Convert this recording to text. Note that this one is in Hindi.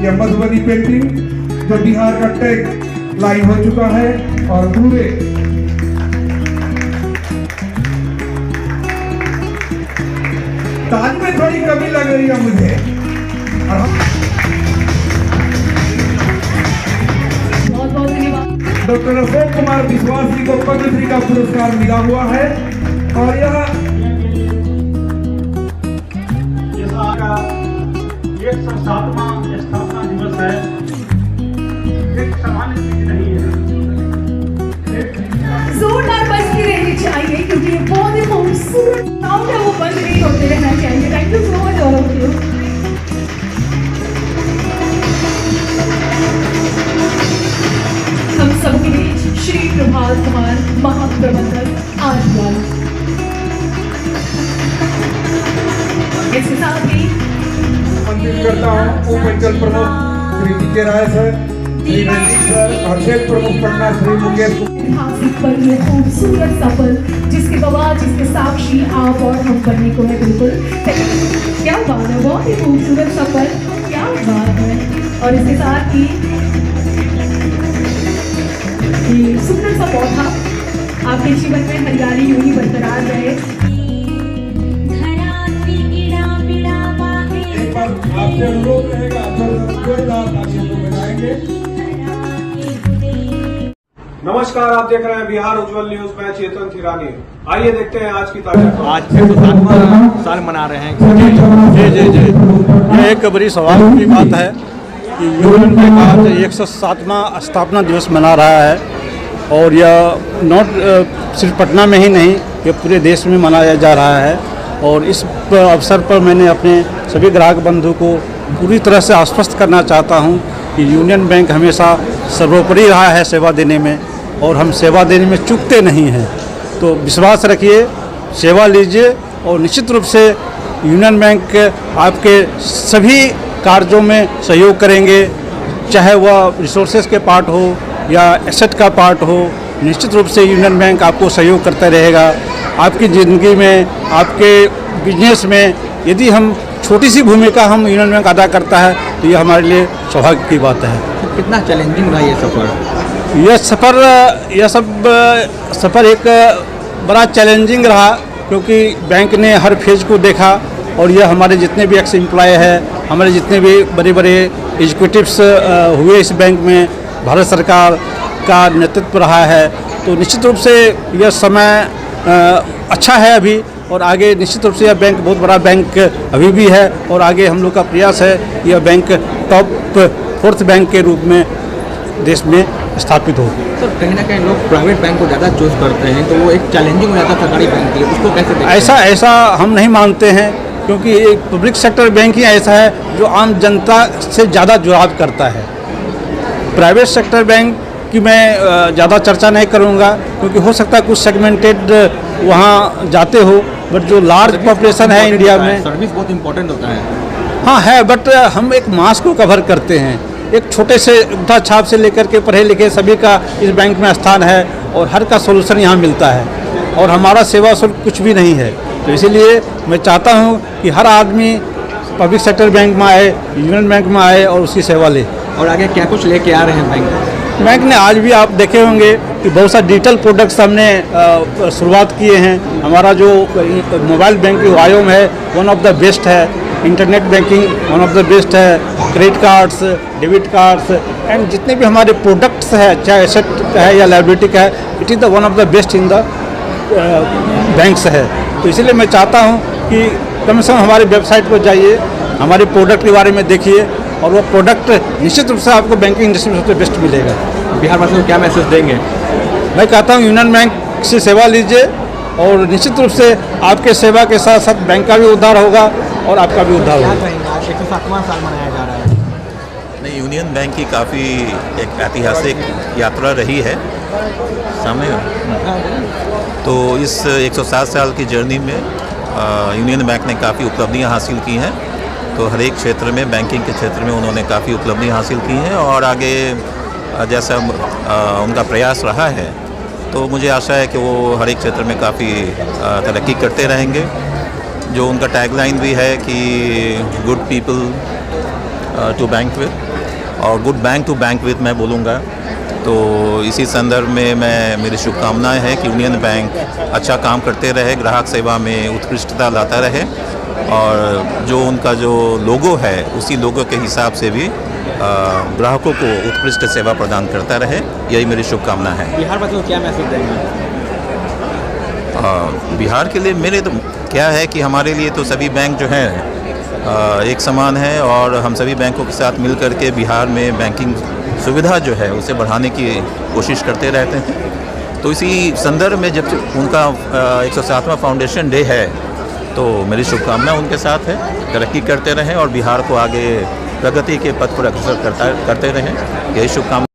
यह मधुबनी पेंटिंग जो बिहार का टैग लाइन हो चुका है और पूरे ताज में थोड़ी कमी लग रही है मुझे। डॉक्टर अशोक कुमार विश्वास जी को पद्मश्री का पुरस्कार मिला हुआ है और यह 107वां स्थापना दिवस है। एक सामान्य चीज नहीं है। जोरदार बजती रहनी चाहिए क्योंकि ये बहुत ही खूबसूरत साउंड है, वो बंद नहीं होते रहना चाहिए। Thank you so much all of you. हम सबके बीच श्री प्रभात कुमार महाप्रबंधक आर्यवाल, इसके साथ ही आमंत्रित करता हूँ उपअंचल प्रमुख श्री विजय राय सर, श्री रंजीत सर और क्षेत्र प्रमुख पटना श्री मुकेश पर ये खूबसूरत सफल जिसके गवाह जिसके साक्षी आप और हम बनने को है। बिल्कुल क्या बात है, बहुत ही खूबसूरत सफल, क्या बात है। और इसके साथ ही ये सुंदर सा पौधा आपके जीवन में हरियाली यूं ही बरकरार रहे। आपसे अनुरोध रहेगा जोरदार तालियों को बजाएंगे। नमस्कार, आप देख रहे हैं बिहार उज्जवल न्यूज। मैं चेतन थिरानी। आइए देखते हैं आज की तारीख। आज 107वां साल मना रहे हैं। जी जी जी, यह एक बड़ी सौभाग्य की बात है कि यूनियन बैंक आज 107वां स्थापना दिवस मना रहा है और यह नॉट सिर्फ पटना में ही नहीं, यह पूरे देश में मनाया जा रहा है। और इस अवसर पर मैंने अपने सभी ग्राहक बंधु को पूरी तरह से आश्वस्त करना चाहता हूं कि यूनियन बैंक हमेशा सर्वोपरि रहा है सेवा देने में और हम सेवा देने में चूकते नहीं हैं। तो विश्वास रखिए, सेवा लीजिए और निश्चित रूप से यूनियन बैंक आपके सभी कार्यों में सहयोग करेंगे, चाहे वह रिसोर्सेज के पार्ट हो या एसेट का पार्ट हो। निश्चित रूप से यूनियन बैंक आपको सहयोग करता रहेगा। आपकी ज़िंदगी में, आपके बिजनेस में यदि हम छोटी सी भूमिका हम यूनियन बैंक अदा करता है तो ये हमारे लिए सौभाग्य की बात है। कितना चैलेंजिंग रहा ये सफ़र? यह सफ़र एक बड़ा चैलेंजिंग रहा क्योंकि बैंक ने हर फेज को देखा और यह हमारे जितने भी एक्स एम्प्लॉय हैं, हमारे जितने भी बड़े बड़े एग्जीक्यूटिव्स हुए इस बैंक में, भारत सरकार का नेतृत्व रहा है। तो निश्चित रूप से यह समय अच्छा है अभी और आगे निश्चित रूप से यह बैंक बहुत बड़ा बैंक अभी भी है और आगे हम लोग का प्रयास है यह बैंक टॉप 4th बैंक के रूप में देश में स्थापित हो। सर, कहीं ना कहीं लोग प्राइवेट बैंक को ज़्यादा चूज करते हैं तो वो एक चैलेंजिंग हो जाता है सरकारी बैंक के लिए, उसको कैसे देखते हैं? ऐसा हम नहीं मानते हैं क्योंकि एक पब्लिक सेक्टर बैंक ही ऐसा है जो आम जनता से ज़्यादा जुड़ाव करता है। प्राइवेट सेक्टर बैंक की मैं ज़्यादा चर्चा नहीं करूँगा क्योंकि हो सकता है कुछ सेगमेंटेड वहाँ जाते हो, बट जो लार्ज पॉपुलेशन है इंडिया में, सर्विस बहुत इंपॉर्टेंट होता है। हाँ है, बट हम एक मास को कवर करते हैं। एक छोटे से उठा छाप से लेकर के पढ़े लिखे सभी का इस बैंक में स्थान है और हर का सोल्यूशन यहाँ मिलता है और हमारा सेवा शुल्क कुछ भी नहीं है। तो इसीलिए मैं चाहता हूँ कि हर आदमी पब्लिक सेक्टर बैंक में आए, यूनियन बैंक में आए और उसकी सेवा ले। और आगे क्या कुछ लेके आ रहे हैं बैंक ने आज भी आप देखे होंगे कि बहुत सा डिजिटल प्रोडक्ट्स हमने शुरुआत किए हैं। हमारा जो मोबाइल बैंकिंग वायोम है वन ऑफ द बेस्ट है, internet banking one of the best है, credit cards, debit cards and जितने भी हमारे प्रोडक्ट्स हैं, चाहे एसेट है या लायबिलिटी का है, it is the one of the best in the banks है। तो इसलिए मैं चाहता हूँ कि कम से कम हमारे वेबसाइट पर जाइए, हमारे प्रोडक्ट के बारे में देखिए और वो प्रोडक्ट निश्चित रूप से आपको बैंकिंग इंडस्ट्री में सबसे बेस्ट मिलेगा। बिहार वासियों को क्या मैसेज देंगे? मैं कहता हूँ यूनियन बैंक से सेवा लीजिए और निश्चित रूप से आपके सेवा के साथ साथ बैंक का भी उद्धार होगा और आपका भी उद्धार होगा। 107वां साल मनाया जा रहा है। नहीं, यूनियन बैंक की काफ़ी एक ऐतिहासिक यात्रा रही है सामने। तो इस 107 साल की जर्नी में यूनियन बैंक ने काफ़ी उपलब्धियां हासिल की हैं। तो हर एक क्षेत्र में, बैंकिंग के क्षेत्र में उन्होंने काफ़ी उपलब्धियां हासिल की हैं और आगे जैसा उनका प्रयास रहा है तो मुझे आशा है कि वो हर एक क्षेत्र में काफ़ी तरक्की करते रहेंगे। जो उनका टैगलाइन भी है कि good people to bank with, और good bank to bank with मैं बोलूँगा। तो इसी संदर्भ में मेरी शुभकामनाएं हैं कि यूनियन बैंक अच्छा काम करते रहे, ग्राहक सेवा में उत्कृष्टता लाता रहे और जो उनका जो लोगो है उसी लोगो के हिसाब से भी ग्राहकों को उत्कृष्ट सेवा प्रदान करता रहे, यही मेरी शुभकामना है। बिहार वासियों को क्या मैसेज देंगे? बिहार के लिए मेरे तो क्या है कि हमारे लिए तो सभी बैंक जो हैं एक समान है और हम सभी बैंकों के साथ मिल कर के बिहार में बैंकिंग सुविधा जो है उसे बढ़ाने की कोशिश करते रहते हैं। तो इसी संदर्भ में जब उनका 107वां फाउंडेशन डे है तो मेरी शुभकामना उनके साथ है, तरक्की करते रहें और बिहार को आगे प्रगति के पथ पर अग्रसर करते रहें, यही शुभकामना।